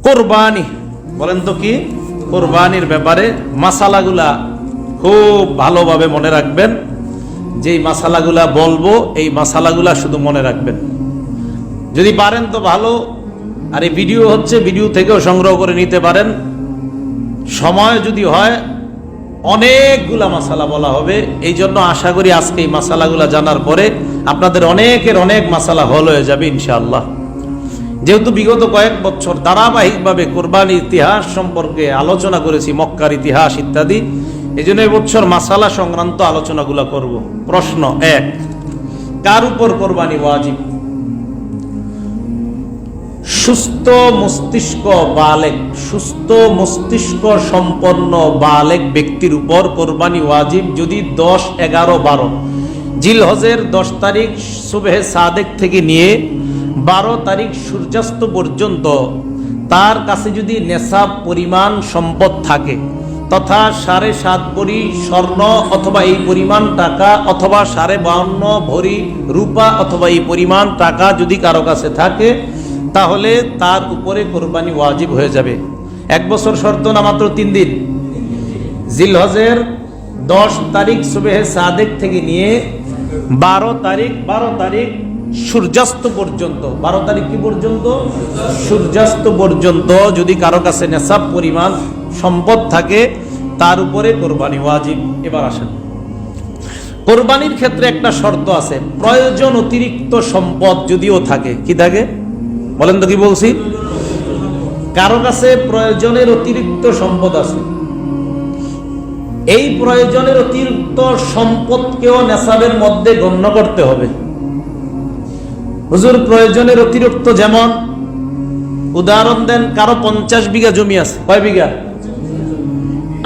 কোরবানি বলেন তো কি? কোরবানির ব্যাপারে মাসালাগুলা খুব ভালোভাবে মনে রাখবেন। যেই মাসালাগুলা বলবো এই মাসালাগুলা শুধু মনে রাখবেন, যদি পারেন তো ভালো। আর এই ভিডিও হচ্ছে, ভিডিও থেকেও সংগ্রহ করে নিতে পারেন। সময় যদি হয় অনেকগুলা মাসালা বলা হবে, এই জন্য আশা করি আজকে এই মাসালাগুলা জানার পরে আপনাদের অনেকের অনেক মাসালা হল হয়ে যাবে ইনশাআল্লাহ। যেহেতু বিগত কয়েক বছর ধারাবাহিকভাবে কোরবানির ইতিহাস সম্পর্কে আলোচনা করেছি, মক্কার ইতিহাস ইত্যাদি, এই জন্য এবছর মাসালা সংক্রান্ত আলোচনাগুলো করব। প্রশ্ন 1, কার উপর কোরবানি ওয়াজিব? সুস্থ মস্তিষ্ক বালেগ, সুস্থ মস্তিষ্ক সম্পন্ন বালেগ ব্যক্তির উপর কোরবানি ওয়াজিব যদি 10, 11, 12 জিলহজের 10 তারিখ সুবহে সাদেক থেকে নিয়ে 12 তারিখ সূর্যাস্ত পর্যন্ত তার কাছে যদি নেশাব পরিমাণ সম্পদ থাকে, তথা 7.5 ভরি স্বর্ণ অথবা এই পরিমাণ টাকা, অথবা 52.5 ভরি রূপা অথবা এই পরিমাণ টাকা যদি কারো কাছে থাকে, তাহলে তার উপরে কোরবানি ওয়াজিব হয়ে যাবে। 1 বছর শর্ত না, মাত্র 3 দিন। জিলহজের 10 তারিখ সুবহে সাদেক থেকে নিয়ে 12 তারিখ সূর্যাস্ত পর্যন্ত, 12 তারিখ কি পর্যন্ত? সূর্যাস্ত পর্যন্ত যদি কারো কাছে নেশাব পরিমাণ সম্পদ থাকে, তার উপরে কোরবানি ওয়াজিব। এবার আসেন, কোরবানির ক্ষেত্রে একটা শর্ত আছে, প্রয়োজন অতিরিক্ত সম্পদ যদিও থাকে। কি থাকে বলেন তো? কি বলছি? কারো কাছে প্রয়োজনের অতিরিক্ত সম্পদ আছে, এই প্রয়োজনের অতিরিক্ত সম্পদকেও নেশাবের মধ্যে গণ্য করতে হবে। হুজুর প্রয়োজনের অতিরিক্ত যেমন, উদাহরণ দেন, কারো 50 বিঘা জমি আছে। কয় বিঘা?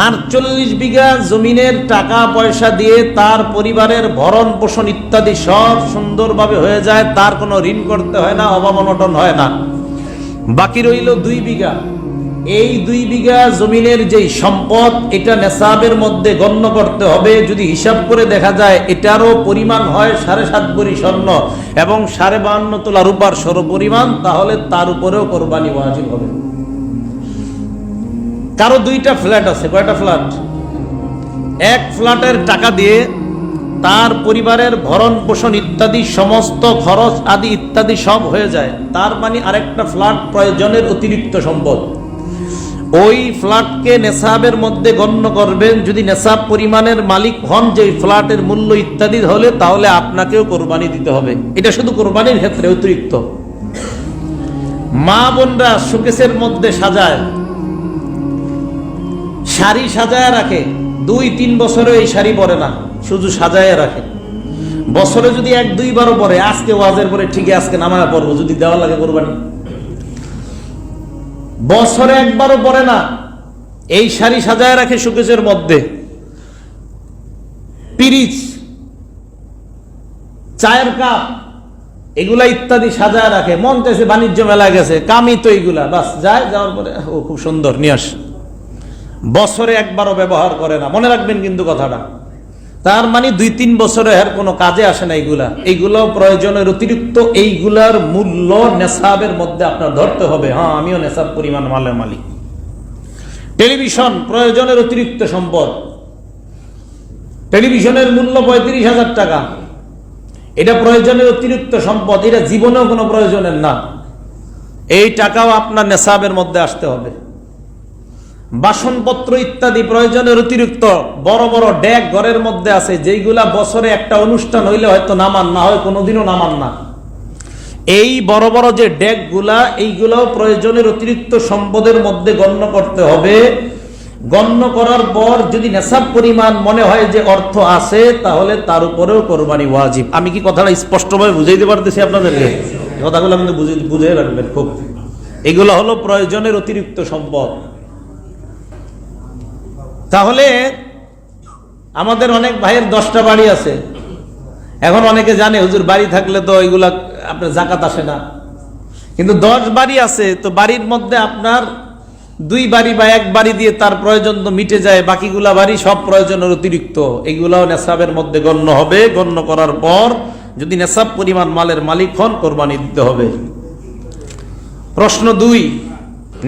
48 বিঘা জমিনের টাকা পয়সা দিয়ে তার পরিবারের ভরণ পোষণ ইত্যাদি সব সুন্দরভাবে হয়ে যায়, তার কোনো ঋণ করতে হয় না, অভাব অনটন হয় না। বাকি রইল 2 বিঘা। এই 2 বিঘা জমিনের যেই সম্পদ, এটা নেশাবের মধ্যে গণ্য করতে হবে। যদি হিসাব করে দেখা যায় এটারও পরিমাণ হয় 7.5 ভরি স্বর্ণ এবং 52.5 তোলা রূপার পরিমাণ, তাহলে তার উপরেও কোরবানি ওয়াজিব হবে। কারো 2টা ফ্ল্যাট আছে। কয়টা ফ্ল্যাট? 1 ফ্ল্যাটের টাকা দিয়ে তার পরিবারের ভরণ পোষণ ইত্যাদি সমস্ত খরচ আদি ইত্যাদি সব হয়ে যায়, তার মানে আরেকটা ফ্ল্যাট প্রয়োজনের অতিরিক্ত সম্পদ। ওই ফ্ল্যাটকে নেশাবের মধ্যে গণ্য করবেন। যদি নেশাব পরিমাণের মালিক হন, যে ফ্ল্যাটের মূল্য ইত্যাদি হলে, তাহলে আপনাকেও কোরবানি দিতে হবে। এটা শুধু কোরবানির ক্ষেত্রে অতিরিক্ত। মা বোনরা শোকেসের মধ্যে সাজায়, শাড়ি সাজায় রাখে, 2-3 বছরে এই শাড়ি পরে না, শুধু সাজায় রাখে। বছরে যদি 1-2 বারও পরে, আজকে ওয়াজের পরে ঠিক আজকে নামায় পড়বো, যদি দেওয়া লাগে কোরবানি। বছরে 1 বারও পরে না, এই শাড়ি সাজায় রাখে শোকেসের মধ্যে। পিরিচ, চায়ের কাপ, এগুলা ইত্যাদি সাজায় রাখে। মন চাইছে বাণিজ্য মেলায় গেছে, কামই তো এইগুলা, বাস যায়, যাওয়ার পরে ও খুব সুন্দর নিয়ে আস। বছরে 1 বারও ব্যবহার করে না। মনে রাখবেন কিন্তু কথাটা, তার মানে 2-3 বছরে এর কোনো কাজে আসে না এইগুলো প্রয়োজনের অতিরিক্ত। এইগুলার মূল্য নেশাবের মধ্যে আপনার ধরতে হবে। হ্যাঁ, আমিও নেশাব পরিমাণ মালের মালিক। টেলিভিশন প্রয়োজনের অতিরিক্ত সম্পদ। টেলিভিশনের মূল্য 35,000 টাকা, এটা প্রয়োজনের অতিরিক্ত সম্পদ, এটা জীবনেও কোনো প্রয়োজনের না। এই টাকাও আপনার নেশাবের মধ্যে আসতে হবে। বাসনপত্র ইত্যাদি প্রয়োজনের অতিরিক্ত। বড় বড় ডেক ঘরের মধ্যে আছে, যেইগুলা বছরে একটা অনুষ্ঠান হইলে হয়তো নামান, না হয় কোনোদিনও নামান না। এই বড় বড় যে ডেকগুলা, এইগুলাও প্রয়োজনের অতিরিক্ত সম্পদের মধ্যে গণ্য করতে হবে। গণ্য করার পর যদি নেশাব পরিমাণ মনে হয় যে অর্থ আছে, তাহলে তার উপরেও কোরবানি ওয়াজিব। আমি কি কথাটা স্পষ্টভাবে বুঝাইতে পারতেছি আপনাদেরকে? কথাগুলো কিন্তু বুঝে রাখবেন খুব। এগুলো হলো প্রয়োজনের অতিরিক্ত সম্পদ। তাহলে আমাদের অনেক ভাইয়ের 10টা বাড়ি আছে। এখন অনেকে জানে হুজুর বাড়ি থাকলে তো এগুলা আপনার জাকাত আসে না, কিন্তু 10 বাড়ি আছে, তো বাড়ির মধ্যে আপনার 2 বাড়ি বা 1 বাড়ি দিয়ে তার প্রয়োজন তো মিটে যায়, বাকিগুলা বাড়ি সব প্রয়োজনের অতিরিক্ত। এগুলাও নেশাবের মধ্যে গণ্য হবে। গণ্য করার পর যদি নেশাব পরিমাণ মালের মালিক হন, কোরবানি দিতে হবে। প্রশ্ন 2,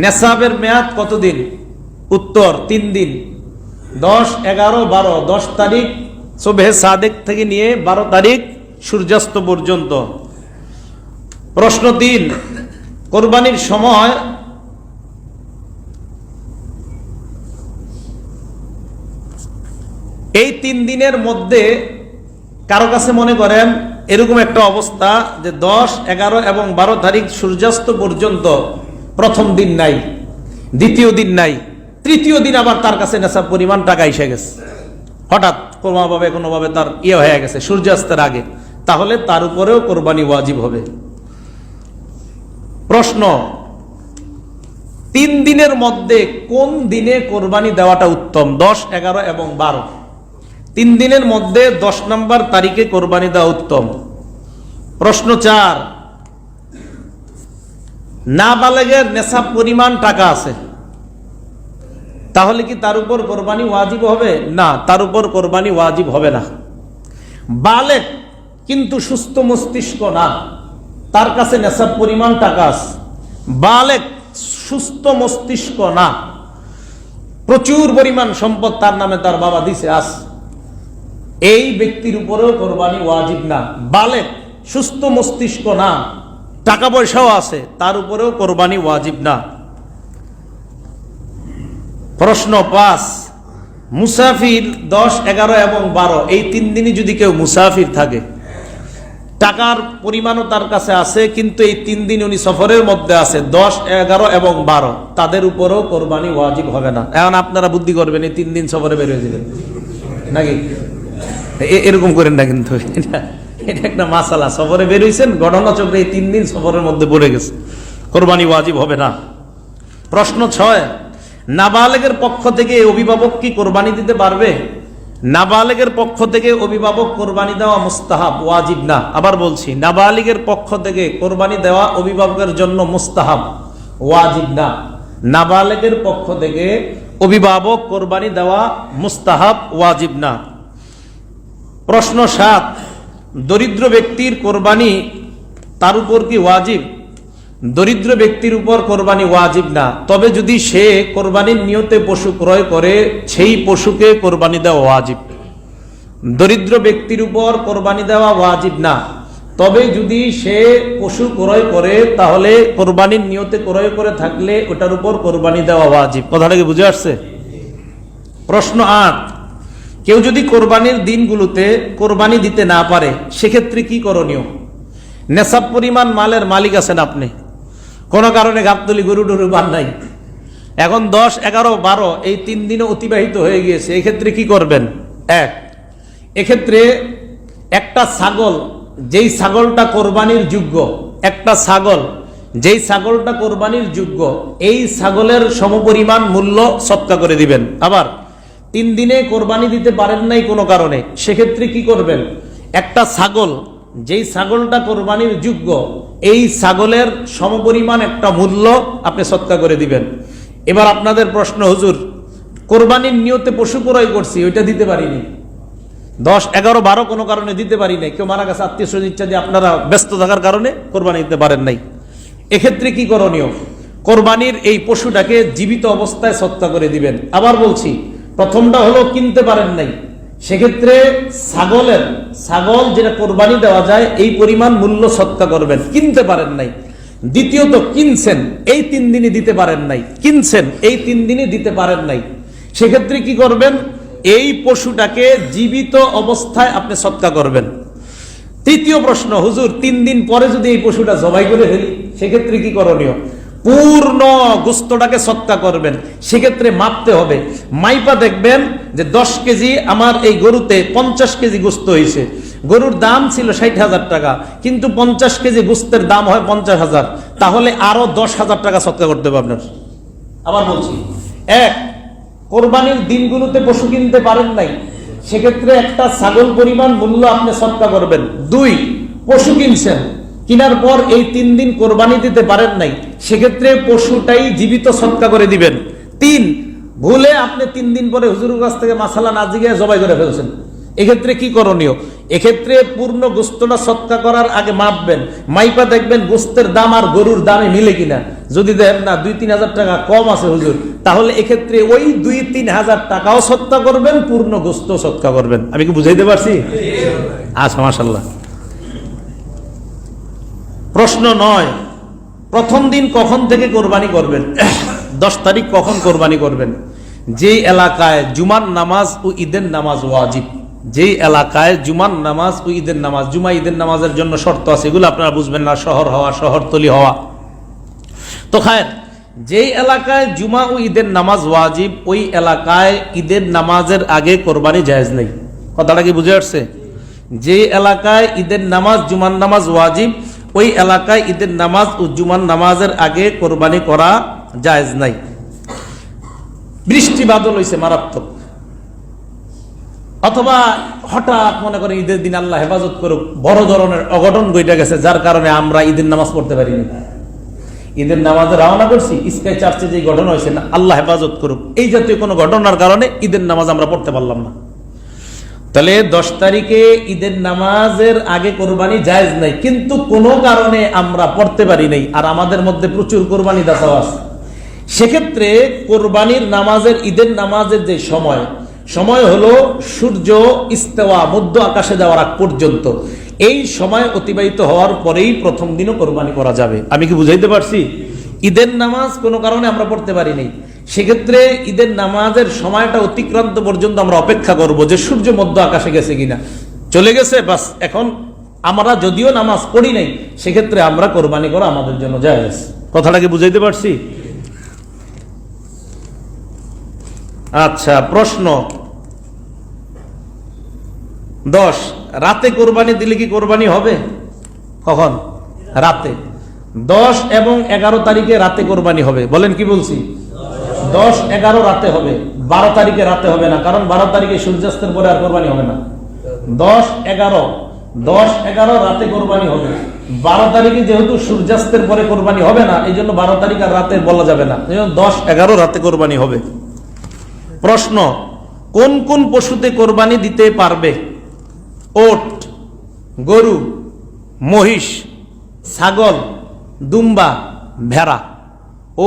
নেসাবের মেয়াদ কতদিন? উত্তর 3 দিন। 10, 11, 12, 10 তারিখ সুবহে সাদেক থেকে নিয়ে 12 তারিখ সূর্যাস্ত পর্যন্ত। প্রশ্ন 3, কোরবানির সময় এই 3 দিনের মধ্যে কারো কাছে মনে করেন এরকম একটা অবস্থা যে 10, 11 এবং 12 তারিখ সূর্যাস্ত পর্যন্ত প্রথম দিন নাই, দ্বিতীয় দিন নাই, তৃতীয় দিন আবার তার কাছে নেশাব পরিমাণ টাকা এসে গেছে, হঠাৎ কোনোভাবে তার হয়ে গেছে সূর্যাস্তের আগে, তাহলে তার উপরেও কোরবানি ওয়াজিব হবে। প্রশ্ন, 3 দিনের মধ্যে কোন দিনে কোরবানি দেওয়াটা উত্তম? 10, 11 এবং 12। 3 দিনের মধ্যে 10 নম্বর তারিখে কোরবানি দেওয়া উত্তম। প্রশ্ন 4, নাবালেগের নেশাব পরিমাণ টাকা আছে, তাহলে কি তার উপর কোরবানি ওয়াজিব হবে? না, তার উপর কোরবানি ওয়াজিব হবে না। বালেগ কিন্তু সুস্থ মস্তিষ্ক না, তার কাছে নেশাব পরিমাণ টাকা আছে, বালেগ সুস্থ মস্তিষ্ক না, প্রচুর পরিমাণ সম্পদ তার নামে তার বাবা দিছে আস, এই ব্যক্তির উপরেও কোরবানি ওয়াজিব না। বালেগ সুস্থ মস্তিষ্ক না, টাকা পয়সাও আছে, তার উপরেও কোরবানি ওয়াজিব না। প্রশ্ন 5, মুসাফির 10, 11 এবং 12 এই 3 দিনই যদি কেউ মুসাফির থাকে, টাকার পরিমাণও তার কাছে আছে, কিন্তু এই 3 দিন উনি সফরের মধ্যে আছে, 10, 11 এবং 12, তাদের উপরেও কোরবানি ওয়াজিব হবে না। এখন আপনারা বুদ্ধি করবেন, এই 3 দিন সফরে বের হয়ে যাবেন নাকি? এরকম করেন না, কিন্তু এটা একটা মাসালা। সফরে বের হয়েছেন, ঘটনাচক্রে এই 3 দিন সফরের মধ্যে পড়ে গেছে, কোরবানি ওয়াজিব হবে না। প্রশ্ন 6, নাবালেগের পক্ষ থেকে অভিভাবক কি কোরবানি দিতে পারবে? নাবালেগের পক্ষ থেকে অভিভাবক কোরবানি দেওয়া মুস্তাহাব, ওয়াজিব না। আবার বলছি, নাবালিগের পক্ষ থেকে কোরবানি দেওয়া অভিভাবকের জন্য মুস্তাহাব, ওয়াজিব না। নাবালেগের পক্ষ থেকে অভিভাবক কোরবানি দেওয়া মুস্তাহাব, ওয়াজিব না। প্রশ্ন 7, দরিদ্র ব্যক্তির কোরবানি তার উপর কি ওয়াজিব? দরিদ্র ব্যক্তির উপর কোরবানি ওয়াজিব না, তবে যদি সে কোরবানির নিয়তে পশু ক্রয় করে, সেই পশুকে কোরবানি দেওয়া ওয়াজিব। দরিদ্র ব্যক্তির উপর কোরবানি দেওয়া ওয়াজিব না, তবে যদি সে পশু ক্রয় করে, তাহলে কোরবানির নিয়তে ক্রয় করে থাকলে ওটার উপর কোরবানি দেওয়া ওয়াজিব। কথাটা কি বুঝে আসছে? প্রশ্ন 8, কেউ যদি কোরবানির দিনগুলোতে কোরবানি দিতে না পারে, সেক্ষেত্রে কি করণীয়? নেশাব পরিমাণ মালের মালিক আছেন আপনি, কোনো কারণে গাবতলি গরু টরু বান নাই, এখন 10, 11, 12 এই 3 দিনও অতিবাহিত হয়ে গিয়েছে, এক্ষেত্রে কি করবেন? এক্ষেত্রে একটা ছাগল, যেই ছাগলটা কোরবানির যোগ্য, একটা ছাগল যেই ছাগলটা কোরবানির যোগ্য, এই ছাগলের সমপরিমাণ মূল্য সদকা করে দিবেন। আবার 3 দিনে কোরবানি দিতে পারেন নাই কোনো কারণে, সেক্ষেত্রে কি করবেন? একটা ছাগল, যেই ছাগলটা কোরবানির যোগ্য, এই ছাগলের সমপরিমাণ একটা মূল্য আপনি সদকা করে দিবেন। এবার আপনাদের প্রশ্ন, হুজুর কোরবানির নিয়তে পশু ক্রয় করছি, ওইটা দিতে পারিনি, 10, 11, 12 কোনো কারণে দিতে পারি নাই, কেউ মারা গেছে, আত্মীয় স্বজন ইত্যাদি, আপনারা ব্যস্ত থাকার কারণে কোরবানি দিতে পারেন নাই, এক্ষেত্রে কি করণীয়? কোরবানির এই পশুটাকে জীবিত অবস্থায় সদকা করে দিবেন। আবার বলছি, প্রথমটা হলো কিনতে পারেন নাই, সেক্ষেত্রে ছাগল যেটা কোরবানি দেওয়া যায় এই পরিমাণ মূল্য সদকা করবেন, কিনতে পারেন নাই। দ্বিতীয়ত, কিনছেন, এই 3 দিনই দিতে পারেন নাই, কিনছেন, এই 3 দিনই দিতে পারেন নাই, সেক্ষেত্রে কি করবেন? এই পশুটাকে জীবিত অবস্থায় আপনি সদকা করবেন। তৃতীয় প্রশ্ন, হুজুর 3 দিন পরে যদি এই পশুটা জবাই করে ফেলি, সেক্ষেত্রে কি করণীয়? পূর্ণ গোস্তটাকে সদকা করবেন, সেক্ষেত্রে মাপতে হবে, মাইপা দেখবেন যে 10 কেজি আমার এই গরুতে 50 কেজি গোস্ত হয়েছে, গরুর দাম ছিল 60,000 টাকা, কিন্তু 50 কেজি গোস্তের দাম হয় 50,000, তাহলে আরো 10,000 টাকা সদকা করতে হবে আপনার। আবার বলছি, 1, কোরবানির দিনগুলোতে পশু কিনতে পারেন নাই, সেক্ষেত্রে একটা ছাগল পরিমাণ মূল্য আপনি সদকা করবেন। 2, পশু কিনছেন, কিনার পর এই 3 দিন কোরবানি দিতে পারেন নাই, সেক্ষেত্রে পশুটাই জীবিত সদকা করে দিবেন। 3, ভুলে আপনি 3 দিন পরে হুজুরের কাছ থেকে মাসালা না জিগে জবাই করে ফেলছেন, এক্ষেত্রে কি করণীয়? এক্ষেত্রে পূর্ণ গোস্তটা সদকা করার আগে মাপবেন, মাইপা দেখবেন গোস্তের দাম আর গরুর দামে মিলে কিনা, যদি দেখেন না 2-3 হাজার টাকা কম আছে হুজুর, তাহলে এক্ষেত্রে ওই 2-3 হাজার টাকাও সদকা করবেন, পূর্ণ গোস্ত সদকা করবেন। আমি কি বুঝাইতে পারছি? আচ্ছা, মাশাআল্লাহ। প্রশ্ন 9, প্রথম দিন কখন থেকে কোরবানি করবেন? 10 তারিখ কখন কোরবানি করবেন? যেই এলাকায় জুমার নামাজ ও ঈদের নামাজ ওয়াজিব, যেই এলাকায় জুমার নামাজ ও ঈদের নামাজ, জুমা ঈদের নামাজের জন্য শর্ত আছে, এগুলো আপনারা বুঝবেন না, শহর হওয়া, শহরতলি হওয়া। তো খায়ের, যেই এলাকায় জুমা ও ঈদের নামাজ ওয়াজিব, ওই এলাকায় ঈদের নামাজের আগে কোরবানি জায়েজ নেই। কথাটা কি বুঝে আসছে? যে এলাকায় ঈদের নামাজ জুমার নামাজ ওয়াজিব, ওই এলাকায় ঈদের নামাজ ও জুমার নামাজের আগে কোরবানি করা জায়েজ নাই। বৃষ্টি বাদল হয়েছে মারাত্মক, অথবা হঠাৎ মনে করে ঈদের দিন আল্লাহ হেফাজত করুক বড় ধরনের অঘটন ঘটে গেছে, যার কারণে আমরা ঈদের নামাজ পড়তে পারিনি। ঈদের নামাজে রওনা করছি, স্কাই চার্চে যে ঘটনা হয়েছে না, আল্লাহ হেফাজত করুক, এই জাতীয় কোনো ঘটনার কারণে ঈদের নামাজ আমরা পড়তে পারলাম না। তাহলে 10 তারিখে ঈদের নামাজের আগে কোরবানি জায়েজ নাই, কিন্তু কোনো কারণে আমরা পড়তে পারি নাই, আর আমাদের মধ্যে প্রচুর কোরবানি দাতাও আছে। সেক্ষেত্রে কোরবানির নামাজের, ঈদের নামাজের যে সময় হলো সূর্য ইস্তেওয়া, মধ্য আকাশে যাওয়ার আগ পর্যন্ত। এই সময় অতিবাহিত হওয়ার পরেই প্রথম দিনও কোরবানি করা যাবে। আমি কি বুঝাইতে পারছি? ঈদের নামাজ কোনো কারণে আমরা পড়তে পারি নাই, সেক্ষেত্রে ঈদের নামাজের সময়টা অতিক্রান্ত পর্যন্ত আমরা অপেক্ষা করব যে সূর্য মধ্য আকাশে গেছে কিনা। চলে গেছে, বাস, এখন আমরা যদিও নামাজ পড়ি নাই, সেক্ষেত্রে আমরা কোরবানি করা আমাদের জন্য জায়েজ। কথাটা কি বুঝাইতে পারছি? আচ্ছা, প্রশ্ন 10, রাতে কোরবানি দিলে কি কোরবানি হবে? কখন? রাতে। 10 এবং 11 তারিখে রাতে কোরবানি হবে। বলেন, কি বলছি? 10, 11 রাতে হবে, 12 তারিখে রাতে হবে না, কারণ 12 তারিখে সূর্যাস্তের পরে আর কোরবানি হবে না। 10, 11 রাতে কোরবানি হবে। 12 তারিখে যেহেতু সূর্যাস্তের পরে কোরবানি হবে না, এই জন্য 12 তারিখ আর রাতে বলা যাবে না, 10, 11 রাতে কোরবানি হবে। প্রশ্ন, কোন কোন পশুতে কোরবানি দিতে পারবে? ওট, গরু, মহিষ, ছাগল, দুম্বা, ভেড়া।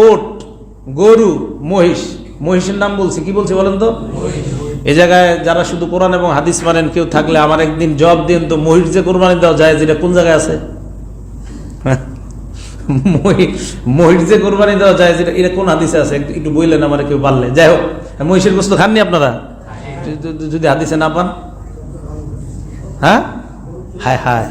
ওট, গরু, মহিষ। মহিষের নাম বলছি, কি বলছি বলেন তো? এই জায়গায় যারা শুধু কোরআন এবং হাদিস মানেন কেউ থাকলে আমার একদিন জবাব দিন তো, মহিষ যে কোরবানি দেওয়া যায়, যেটা কোন জায়গায় আছে? মহিষ যে কোরবানি দেওয়া যায়, যেটা এটা কোন হাদিসে আছে? একটু বললেন আমার, কেউ পারলে। যাই হোক, মহিষের গোশত খাননি আপনারা? যদি হাদিসে না পান, হ্যাঁ, হায় হায়,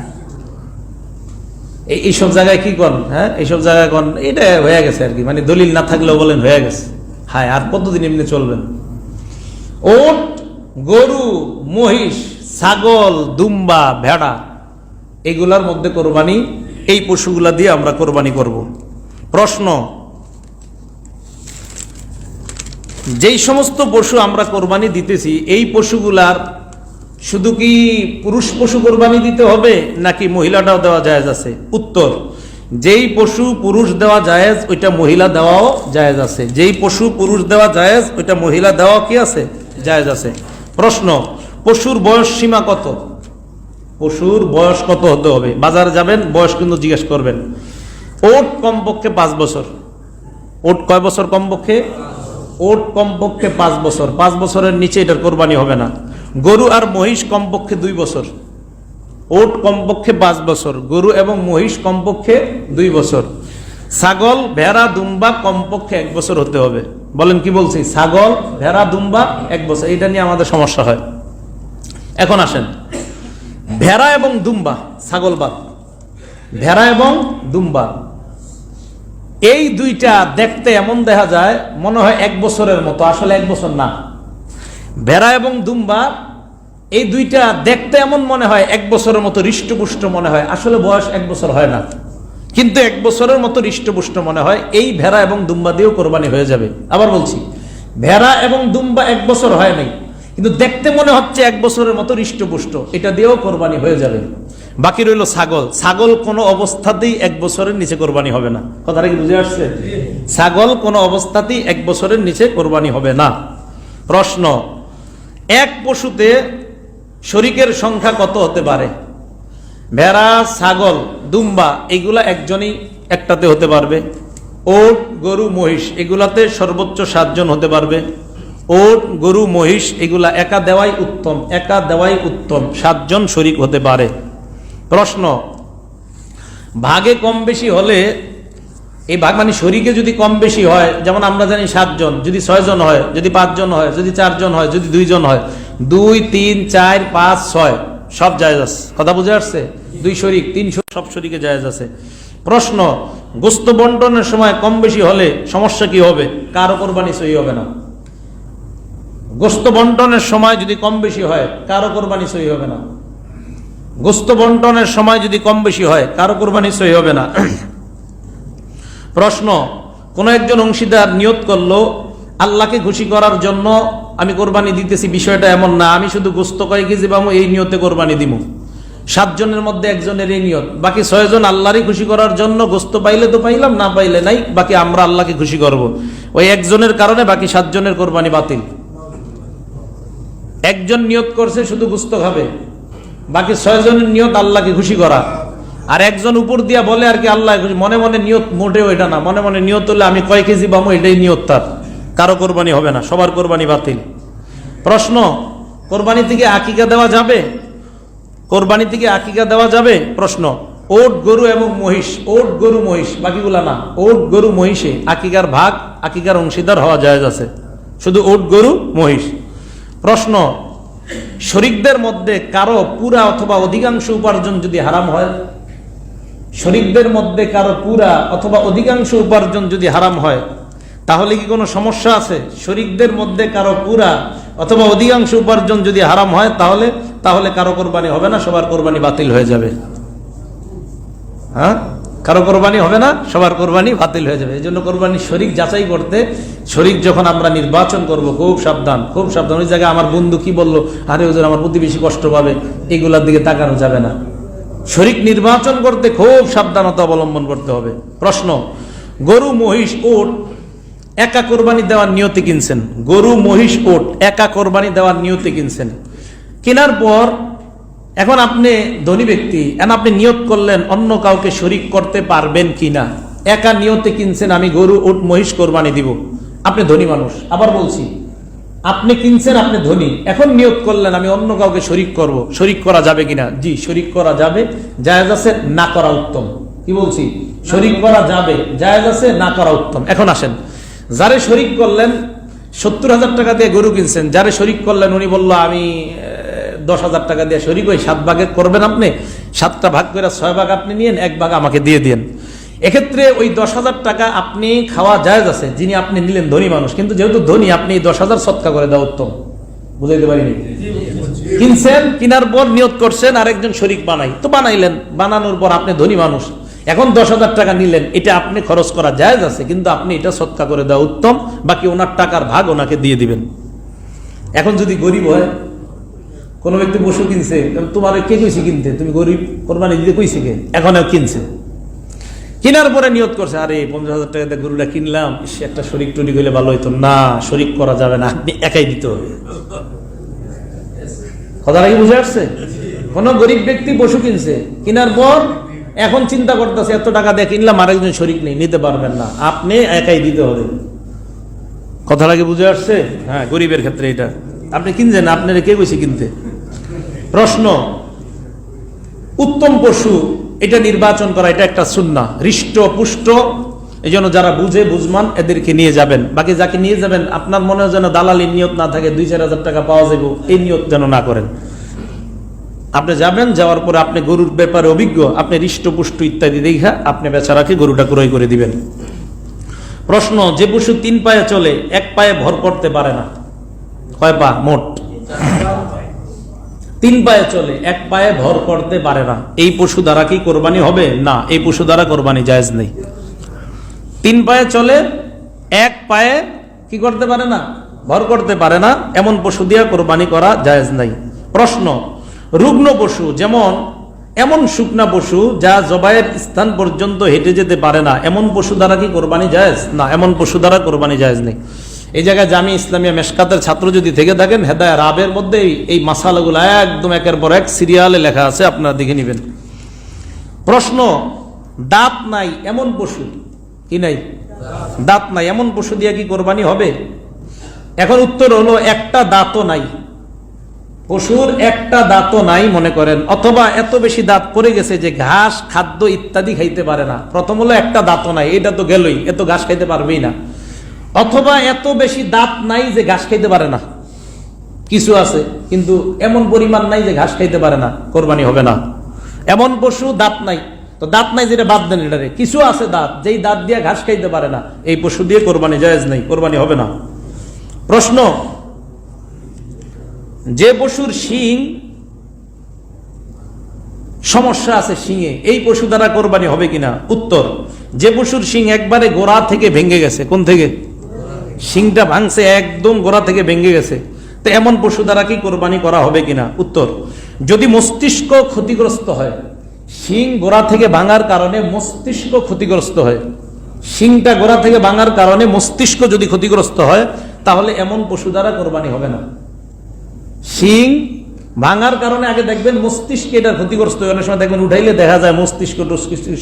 এইসব জায়গায় কি করেন? হ্যাঁ, এইসব জায়গায় করেন, এটা হয়ে গেছে আর কি, মানে দলিল না থাকলেও বলেন হয়ে গেছে। হায়, আর কতদিন এমনি চলবেন? ওট, গরু, মহিষ, ছাগল, দুম্বা, ভেড়া, এগুলার মধ্যে কোরবানি, এই পশুগুলা দিয়ে আমরা কোরবানি করব। প্রশ্ন, যেই সমস্ত পশু আমরা কোরবানি দিতেছি, এই পশুগুলার শুধু কি পুরুষ পশু কোরবানি দিতে হবে, নাকি মহিলাটাও দেওয়া জায়েজ আছে? উত্তর, যেই পশু পুরুষ দেওয়া জায়েজ, ওইটা মহিলা দেওয়াও জায়েজ আছে। যেই পশু পুরুষ দেওয়া জায়েজ, ওইটা মহিলা দেওয়া কি আছে? জায়েজ আছে। প্রশ্ন, পশুর বয়স সীমা কত? পশুর বয়স কত হতে হবে? বাজারে যাবেন, বয়স কিন্তু জিজ্ঞেস করবেন। ওট কমপক্ষে 5 বছর। ওট কয় বছর কমপক্ষে? ওট কমপক্ষে 5 বছর। 5 বছরের নিচে এটার কোরবানি হবে না। গরু আর মহিষ কমপক্ষে 2 বছর। ওট কমপক্ষে 5 বছর, গরু এবং মহিষ কমপক্ষে 2 বছর। ছাগল, ভেড়া, দুম্বা কমপক্ষে 1 বছর হতে হবে। বলেন, কি বলছি? ছাগল, ভেড়া, দুম্বা 1 বছর। এটা নিয়ে আমাদের সমস্যা হয়। এখন আসেন, ভেড়া এবং দুম্বা, ছাগল বাদ, ভেড়া এবং দুম্বা, এই দুইটা দেখতে এমন দেখা যায় মনে হয় 1 বছরের মতো, আসলে 1 বছর না। ভেড়া এবং দুম্বা এই দুইটা দেখতে এমন মনে হয় 1 বছরের মতো হৃষ্টপুষ্ট মনে হয়, আসলে বয়স 1 বছর হয় না, কিন্তু 1 বছরের মতো হৃষ্টপুষ্ট মনে হয়। এই ভেড়া এবং দুম্বা দিয়েও কোরবানি হয়ে যাবে। আবার বলছি, ভেড়া এবং দুম্বা 1 বছর হয় নাই, কিন্তু দেখতে মনে হচ্ছে 1 বছরের মতো হৃষ্টপুষ্ট, এটা দিয়েও কোরবানি হয়ে যাবে। বাকি রইল ছাগল। ছাগল কোনো অবস্থাতেই 1 বছরের নিচে কোরবানি হবে না। কথাটা কি বুঝে আসছে? ছাগল কোনো অবস্থাতেই 1 বছরের নিচে কোরবানি হবে না। প্রশ্ন, এক পশুতে শরীকের সংখ্যা কত হতে পারে? ভেড়া, ছাগল, দুম্বা, এগুলা একজনই একটাতে হতে পারবে। ওট, গরু, মহিষ এগুলাতে সর্বোচ্চ 7 জন হতে পারবে। ওট, গরু, মহিষ এগুলা একা দেওয়াই উত্তম, একা দেওয়াই উত্তম। 7 জন শরিক হতে পারে। প্রশ্ন, ভাগে কম বেশি হলে, এই ভাগ মানে শরিকে যদি কম বেশি হয়, যেমন আমরা জানি 7 জন, যদি 6 জন হয়, যদি 5 জন হয়, যদি 4 জন হয়, যদি 2 জন হয়, 2, 3, 4, 5, 6 সব জায়েজ আছে। কথা বুঝে আসছে? 2 শরিক, 3 শরিক সব শরিকে জায়েজ আছে। প্রশ্ন, গোস্ত বন্টনের সময় কম বেশি হলে সমস্যা কি হবে? কারো কোরবানি সহি হবে না। গোস্ত বন্টনের সময় যদি কম বেশি হয়, কারো কোরবানি সহি হবে না। গোস্ত বন্টনের সময় যদি কম বেশি হয়, কারো কোরবানি সহি হবে না। প্রশ্ন, কোন একজন অংশীদার নিয়ত করলো আল্লাহকে খুশি করার জন্য আমি কোরবানি দিতেছি, বিষয়টা এমন না, আমি শুধু গোস্ত কয় কেজি পাবো এই নিয়তে কোরবানি দিব। 7 জনের মধ্যে একজনের এই নিয়ত, বাকি 6 জন আল্লাহরই খুশি করার জন্য, গোস্ত পাইলে তো পাইলাম, না পাইলে নাই, বাকি আমরা আল্লাহকে খুশি করব। ওই একজনের কারণে বাকি 7 জনের কোরবানি বাতিল। একজন নিয়ত করছে শুধু গোস্ত খাবে, বাকি 6 জনের নিয়ত আল্লাহকে খুশি করা। আর একজন উপর দিয়া বলে আর কি আল্লাহ খুশি, মনে মনে নিয়ত মোটেও এটা না, মনে মনে নিয়ত হলে আমি কয় কেজি পাবো এটাই নিয়ত, তার কারো কোরবানি হবে না, সবার কোরবানি বাতিল। প্রশ্ন, কোরবানি থেকে আকিকা দেওয়া যাবে? কোরবানি থেকে আকিকা দেওয়া যাবে? প্রশ্ন, ওট, গরু এবং মহিষ, ওট, গরু, মহিষ, বাকিগুলা না, ওট, গরু, মহিষে আকিকার ভাগ, আকিকার অংশীদার হওয়া জায়েজ আছে, শুধু ওট, গরু, মহিষ। প্রশ্ন, শরিকদের মধ্যে কারো পুরা অথবা অধিকাংশ উপার্জন যদি হারাম হয়, শরিকদের মধ্যে কারো পুরা অথবা অধিকাংশ উপার্জন যদি হারাম হয়, তাহলে কি কোনো সমস্যা আছে? শরিকদের মধ্যে কারো পুরা অথবা অধিকাংশ উপার্জন যদি হারাম হয়, তাহলে কারো কোরবানি হবে না, সবার কোরবানি বাতিল হয়ে যাবে। হ্যাঁ, কারো কোরবানি হবে না, সবার কোরবানি বাতিল হয়ে যাবে। এই জন্য কোরবানি শরিক যাচাই করতে, শরিক যখন আমরা নির্বাচন করব, খুব সাবধান, খুব সাবধান। ওই জায়গায় আমার বন্ধু কি বললো, আরে ওজন আমার প্রতিবেশী কষ্ট পাবে, এগুলার দিকে তাকানো যাবে না। শরিক নির্বাচন করতে খুব সাবধানতা অবলম্বন করতে হবে। প্রশ্ন, গরু, মহিষ, ওট একা কোরবানি দেওয়ার নিয়তে কিনছেন, গরু, মহিষ, ওট একা কোরবানি দেওয়ার নিয়তে কিনছেন, কেনার পর এখন আপনি ধনী ব্যক্তি, এখন আপনি নিয়ত করলেন অন্য কাউকে শরিক করতে পারবেন কিনা। একা নিয়তে কিনছেন আমি গরু, ওট, মহিষ কোরবানি দিব, আপনি ধনী মানুষ। আবার বলছি, আপনি কিনছেন, আপনি ধনী, এখন নিয়ত করলেন আমি অন্য কাউকে শরিক করব, শরিক করা যাবে কিনা? জি, শরিক করা যাবে, জায়েজ আছে, না করা উত্তম। কি বলছি? শরিক করা যাবে, জায়েজ আছে, না করা উত্তম। এখন আসেন, যারে শরিক করলেন 70,000 টাকা দিয়ে গরু কিনছেন, যারে শরিক করলেন উনি বললো আমি 10,000 টাকা দিয়ে শরিক হই, 7 ভাগে করবেন আপনি, 7টা ভাগ করে 6 ভাগ আপনি নিয়েন, 1 ভাগ আমাকে দিয়ে দিন। এক্ষেত্রে ওই 10,000 টাকা আপনি খাওয়া জায়েজ আছে, যিনি আপনি নিলেন ধনী মানুষ, কিন্তু যেহেতু ধনী আপনি 10,000 সৎকা করে দেওয়া উত্তম। বুঝাইতে পারিনি? কিনছেন, কিনার পর নিয়ত করছেন আরেকজন শরিক বানাই, তো বানাইলেন, বানানোর পর আপনি ধনী মানুষ, এখন 10,000 টাকা নিলেন, এটা আপনি খরচ করা জায়েজ আছে, কিন্তু আপনি এটা সৎকা করে দেওয়া উত্তম, বাকি ওনার টাকার ভাগ ওনাকে দিয়ে দিবেন। এখন যদি গরিব হয়, কোন ব্যক্তি পশু কিনছে, তোমার কে কইছে কিনতে, তুমি গরিব, কোরবানি দিতে কইছে কে, এখন কিনছে, কেনার পরে নিয়ত করছে আরে 50,000 টাকা দিয়ে গরুটা কিনলাম, একটা শরিক টরিক হইলে ভালো হইতো, না শরিক করা যাবে না, আপনি একাই দিতে হবে। কথাটা কি বুঝে আসছে? কোন গরিব ব্যক্তি পশু কিনছে, কেনার পর এখন চিন্তা করতেছে এত টাকা দিয়ে কিনলাম, আরেকজন শরিক নেই, নিতে পারবেন না, আপনি একাই দিতে হবে। কথাটা কি বুঝে আসছে? হ্যাঁ, গরিবের ক্ষেত্রে এটা আপনি কিনছেন, আপনারা কে কইছে কিনতে। প্রশ্ন, উত্তম পশু এটা নির্বাচন করা, এটা একটা সুন্নাহ, হৃষ্ট পুষ্ট, এই জন্য যারা বুঝে বুঝমান এদেরকে নিয়ে যাবেন, বাকি যাকে নিয়ে যাবেন আপনার মনে যেন দালালির নিয়ত না থাকে, 2-4 হাজার টাকা পাওয়া যাবে এই নিয়ত যেন না করেন। আপনি যাবেন, যাওয়ার পরে আপনি গরুর ব্যাপারে অভিজ্ঞ, আপনি হৃষ্টপুষ্ট ইত্যাদি দেখা আপনি বেচারাকে গরুটা ক্রয় করে দিবেন। প্রশ্ন, যে পশু 3 পায়ে চলে, 1 পায়ে ভর করতে পারে না, কয় পা মোট? 3 পায়ে চলে, 1 পায়ে ভর করতে পারে না, এই পশু দ্বারা কি কোরবানি হবে? না, এই পশু দ্বারা কোরবানি জায়েজ নেই। 3 পায়ে চলে, 1 পায়ে কি করতে পারে না? ভর করতে পারে না, এমন পশু দিয়ে কোরবানি করা জায়েজ নাই। প্রশ্ন, রুগ্ন পশু, যেমন এমন শুকনা পশু যা জবাইয়ের স্থান পর্যন্ত হেঁটে যেতে পারে না, এমন পশু দ্বারা কি কোরবানি জায়েজ? না, এমন পশু দ্বারা কোরবানি জায়েজ নেই। এই জায়গায় জামি ইসলামিয়া মেশকাতের ছাত্র যদি থেকে থাকেন, হেদায়া রাবের মধ্যে এই মাসালাগুলো একদম একের পর এক সিরিয়ালে লেখা আছে, আপনারা দেখে নেবেন। প্রশ্ন, দাঁত নাই এমন পশু, কি নাই? দাঁত নাই, এমন পশু দিয়ে কি কোরবানি হবে? এখন উত্তর হলো একটা দাঁতও নাই, পশুর একটা দাঁতও নাই মনে করেন, অথবা এত বেশি দাঁত পড়ে গেছে যে ঘাস খাদ্য ইত্যাদি খাইতে পারে না। প্রথম হলো একটা দাঁতও নাই, এটা তো গেলই, এত ঘাস খাইতে পারবেই না। অথবা এত বেশি দাঁত নাই যে ঘাস খাইতে পারে না, কিছু আছে কিন্তু এমন পরিমাণ নাই যে ঘাস খাইতে পারে না, কোরবানি হবে না। এমন পশু দাঁত নাই, তো দাঁত নাই যেটা বাদ দেন, এটারে কিছু আছে দাঁত, যেই দাঁত দিয়ে ঘাস খাইতে পারে না, এই পশু দিয়ে কোরবানি জায়েজ নাই, কোরবানি হবে না। প্রশ্ন, যে পশুর শিং সমস্যা আছে শিঙে, এই পশু দ্বারা কোরবানি হবে কিনা? উত্তর, যে পশুর শিং একবারে গোড়া থেকে ভেঙে গেছে, কোন থেকে? শিংটা ভাঙছে একদম গোড়া থেকে ভেঙে গেছে, তো এমন পশু দ্বারা কি কোরবানি করা হবে কিনা? উত্তর, যদি মস্তিষ্ক ক্ষতিগ্রস্ত হয়, শিং গোড়া থেকে ভাঙার কারণে মস্তিষ্ক ক্ষতিগ্রস্ত হয়, শিংটা গোড়া থেকে ভাঙার কারণে মস্তিষ্ক যদি ক্ষতিগ্রস্ত হয়, তাহলে এমন পশু দ্বারা কোরবানি হবে না। শিং ভাঙার কারণে আগে দেখবেন মস্তিষ্কে এটার ক্ষতিগ্রস্ত হয়, অনেক সময় দেখবেন উঠাইলে দেখা যায় মস্তিষ্ক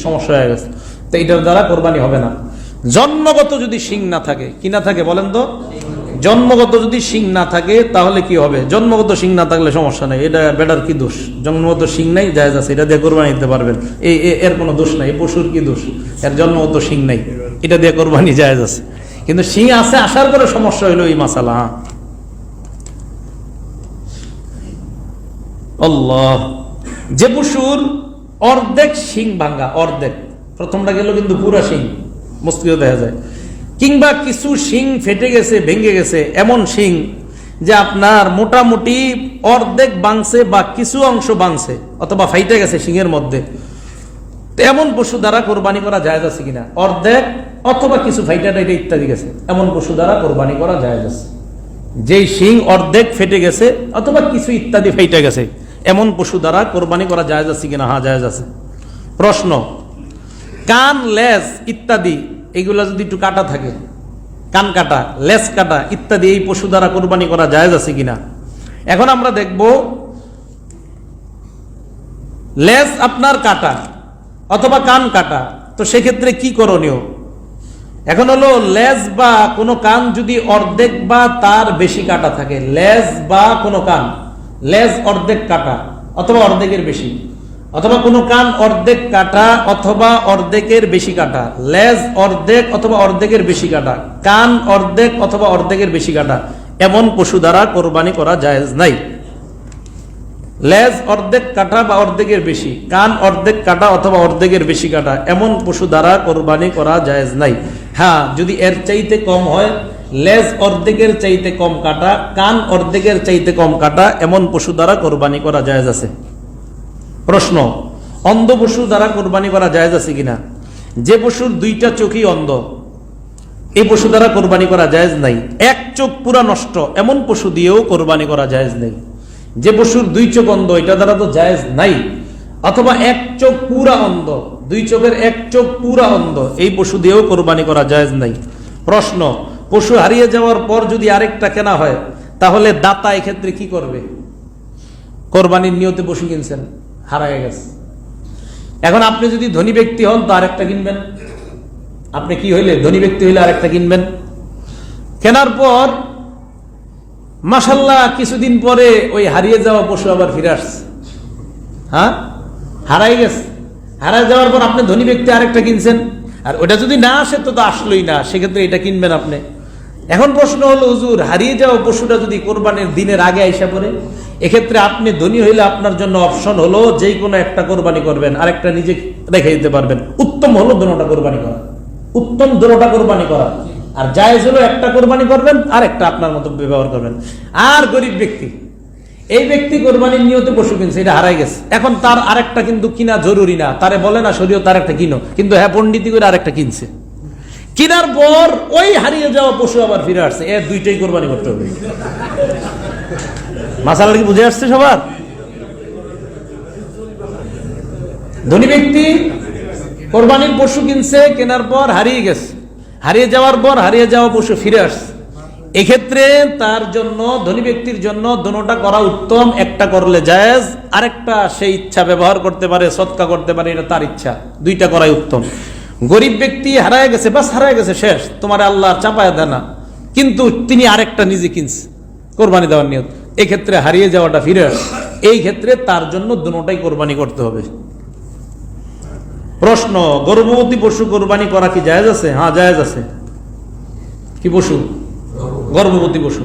সমস্যা হয়ে গেছে, তো এটার দ্বারা কোরবানি হবে না। জন্মগত যদি শিং না থাকে, কি না থাকে বলেন তো? জন্মগত যদি শিং না থাকে তাহলে কি হবে? জন্মগত শিং না থাকলে সমস্যা নেই, এটা বেটার কি দোষ? জন্মগত শিং নাই, জায়েজ আছে, এটা দিয়ে কোরবানি দিতে পারবেন, এর কোনো দোষ নাই। এই পশুর কি দোষ? এর জন্মগত শিং নাই, এটা দিয়ে কোরবানি জায়েজ আছে। কিন্তু শিং আছে আসার পরে সমস্যা হইলো এই মাসালা। আল্লাহ, যে পশুর অর্ধেক শিং ভাঙ্গা, অর্ধেক, প্রথমটা গেল কিন্তু পুরা শিং মস্তিষ্ক দেখা যায়, কিংবা কিছু শিং ফেটে গেছে, ভেঙে গেছে, এমন শিং যে আপনার মোটামুটি অর্ধেক ভাঙছে বা কিছু অংশ ভাঙছে অথবা ফাইটে গেছে শিংয়ের মধ্যে, তো এমন পশু দ্বারা কোরবানি করা জায়েজ আছে কিনা? অর্ধেক অথবা কিছু ফাইটা টাইটা ইত্যাদি গেছে, এমন পশু দ্বারা কোরবানি করা জায়েজ আছে। যেই শিং অর্ধেক ফেটে গেছে অথবা কিছু ইত্যাদি ফাইটে গেছে, এমন পশু দ্বারা কোরবানি করা জায়েজ আছে কিনা? হ্যাঁ, জায়েজ আছে। প্রশ্ন, কান, লেজ ইত্যাদি এগুলা যদি একটু কাটা থাকে, কান কাটা, লেজ কাটা ইত্যাদি, এই পশু দ্বারা কোরবানি করা জায়েজ আছে কিনা? এখন আমরা দেখব, লেজ আপনার কাটা অথবা কান কাটা, তো সেক্ষেত্রে কি করণীয়? এখন হলো, লেজ বা কোনো কান যদি অর্ধেক বা তার বেশি কাটা থাকে, লেজ বা কোনো কান, লেজ অর্ধেক কাটা অথবা অর্ধেকের বেশি, অথবা কোনো কান অর্ধেক কাটা অথবা অর্ধেকের বেশি কাটা, লেজ অর্ধেক অথবা অর্ধেকের বেশি কাটা, কান অর্ধেক অথবা অর্ধেকের বেশি কাটা, এমন পশু দ্বারা কোরবানি করা জায়েজ নাই। লেজ অর্ধেক কাটা বা অর্ধেকের বেশি, কান অর্ধেক কাটা অথবা অর্ধেকের বেশি কাটা, এমন পশু দ্বারা কোরবানি করা জায়েজ নাই। হ্যাঁ, যদি এর চাইতে কম হয়, লেজ অর্ধেকের চাইতে কম কাটা, কান অর্ধেকের চাইতে কম কাটা, এমন পশু দ্বারা কোরবানি করা জায়েজ আছে। প্রশ্ন, অন্ধ পশু দ্বারা কোরবানি করা জায়েজ আছে কিনা? যে পশুর দুইটা চোখই অন্ধ, এই পশু দ্বারা কোরবানি করা জায়েজ নাই। এক চোখ পুরা নষ্ট, এমন পশু দিয়েও কোরবানি করা জায়েজ নেই। যে পশুর দুই চোখ অন্ধ, এটা দ্বারা তো জায়েজ নাই। অথবা এক চোখ পুরা অন্ধ, দুই চোখের এক চোখ পুরা অন্ধ, এই পশু দিয়েও কোরবানি করা জায়েজ নাই। প্রশ্ন, পশু হারিয়ে যাওয়ার পর যদি আরেকটা কেনা হয়, তাহলে দাতা এক্ষেত্রে কি করবে? কোরবানির নিয়তে পশু কিনছেন, হারায় গেছে, এখন আপনি যদি ধনী ব্যক্তি হন তো আরেকটা কিনবেন। আপনি কি হইলে? ধনী ব্যক্তি হইলে আরেকটা কিনবেন। কেনার পর মাশাআল্লাহ কিছুদিন পরে ওই হারিয়ে যাওয়া পশু আবার ফিরে আসছে, হ্যাঁ, হারাই গেছে। হারাই যাওয়ার পর আপনি ধনী ব্যক্তি আরেকটা কিনছেন, আর ওটা যদি না আসে তো আসলোই না, সেক্ষেত্রে এটা কিনবেন আপনি। এখন প্রশ্ন হলো, হুজুর হারিয়ে যাওয়া পশুটা যদি কোরবানির দিনের আগে আইসা পড়ে, এক্ষেত্রে আপনি ধনী হইলে আপনার জন্য অপশন হলো যেই কোনো একটা কোরবানি করবেন, আরেকটা নিজে রেখে দিতে পারবেন। উত্তম হলো দুটোটা কোরবানি করা, উত্তম দুটোটা কোরবানি করা। আর জায়েজ হলো একটা কোরবানি করবেন আর একটা আপনার মতো ব্যবহার করবেন। আর গরিব ব্যক্তি, এই ব্যক্তি কোরবানির নিয়তে পশু কিনছে, এটা হারাই গেছে, এখন তার আরেকটা কিন্তু কিনা জরুরি না, তারে বলে না শরীয়ত তার একটা কিনো, কিন্তু হ্যাঁ পণ্ডিতি করে আরেকটা কিনছে। কেনার পর ওই হারিয়ে যাওয়া পশু আবার ফিরে আসছে, এর দুইটাই কোরবানি করতে হবে। মাসালা কি বুঝে আসছে সবার? ধনী ব্যক্তি কোরবানির পশু কিনছে, কেনার পর হারিয়ে গেছে, হারিয়ে যাওয়ার পর হারিয়ে যাওয়া পশু ফিরে আসছে, এক্ষেত্রে তার জন্য, ধনী ব্যক্তির জন্য দুটোটা করা উত্তম। একটা করলে জায়েজ, আরেকটা সেই ইচ্ছা ব্যবহার করতে পারে, সদকা করতে পারে, এটা তার ইচ্ছা, দুইটা করাই উত্তম। গরিব ব্যক্তি হারায় গেছে, বাস হারায় গেছে, শেষ, তোমার আল্লাহ চাপায় দেয় না, কিন্তু তিনি আরেকটা নিজে কিনছে কোরবানি দেওয়ার নিয়ত, এই ক্ষেত্রে হারিয়ে যাওয়াটা ফিরে আসে, এই ক্ষেত্রে তার জন্য দুটোটাই কোরবানি করতে হবে। প্রশ্ন, গর্ভবতী পশু কোরবানি করা কি জায়েজ আছে? হ্যাঁ জায়েজ আছে। কি পশু? গর্ভবতী পশু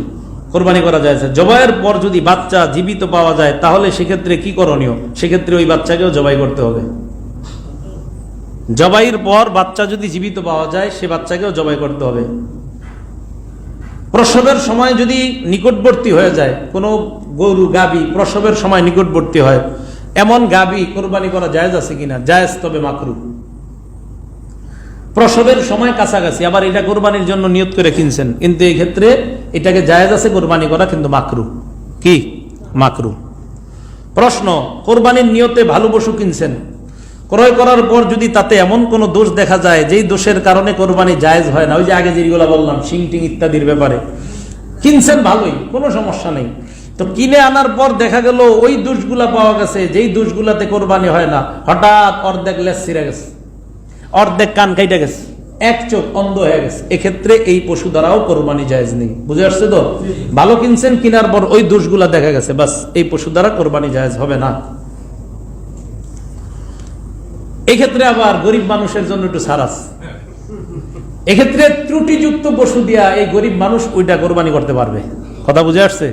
কোরবানি করা যায়। জবাইয়ের পর যদি বাচ্চা জীবিত পাওয়া যায় তাহলে সেক্ষেত্রে কি করণীয়? সেক্ষেত্রে ওই বাচ্চাকেও জবাই করতে হবে। জবাইয়ের পর বাচ্চা যদি জীবিত পাওয়া যায় সে বাচ্চাকেও জবাই করতে হবে। প্রসবের সময় যদি নিকটবর্তী হয়ে যায়, কোনো গরু গাভী প্রসবের সময় নিকটবর্তী হয়, এমন গাভী কোরবানি করা জায়েজ আছে কিনা? জায়েজ, তবে মাকরু। প্রসবের সময় কাছাকাছি, আবার এটা কোরবানির জন্য নিয়ত করে কিনছেন, কিন্তু এই ক্ষেত্রে এটাকে জায়েজ আছে কোরবানি করা, কিন্তু মাকরু। কি? মাকরু। প্রশ্ন, কোরবানির নিয়তে ভালো পশু কিনছেন, ক্রয় করার পর যদি তাতে এমন কোনো দোষ দেখা যায় যেই দোষের কারণে কোরবানি জায়েজ হয় না, ওই যে আগে যেগুলো বললাম শিং টিং ইত্যাদির ব্যাপারে, কিনছেন ভালোই, কোনো সমস্যা নেই, তো কিনে আনার পর দেখা গেল ওই দোষগুলা পাওয়া গেছে যেই দোষগুলাতে কোরবানি হয় না, হঠাৎ অর্ধেক লেজ ছিঁড়ে গেছে, অর্ধেক কান কাইটা গেছে, এক চোখ অন্ধ হয়ে গেছে, এক্ষেত্রে এই পশু দ্বারাও কোরবানি জায়েজ নেই। বুঝে আসছে তো? ভালো কিনছেন, কিনার পর ওই দোষগুলা দেখা গেছে, বাস এই পশু দ্বারা কোরবানি জায়েজ হবে না। এক্ষেত্রে আবার গরিব মানুষের জন্য একটু ছাড় আছে। এক্ষেত্রে ত্রুটিযুক্ত পশু দিয়া এই গরিব মানুষ ওইটা কোরবানি করতে পারবে। কথা বুঝে আসছে?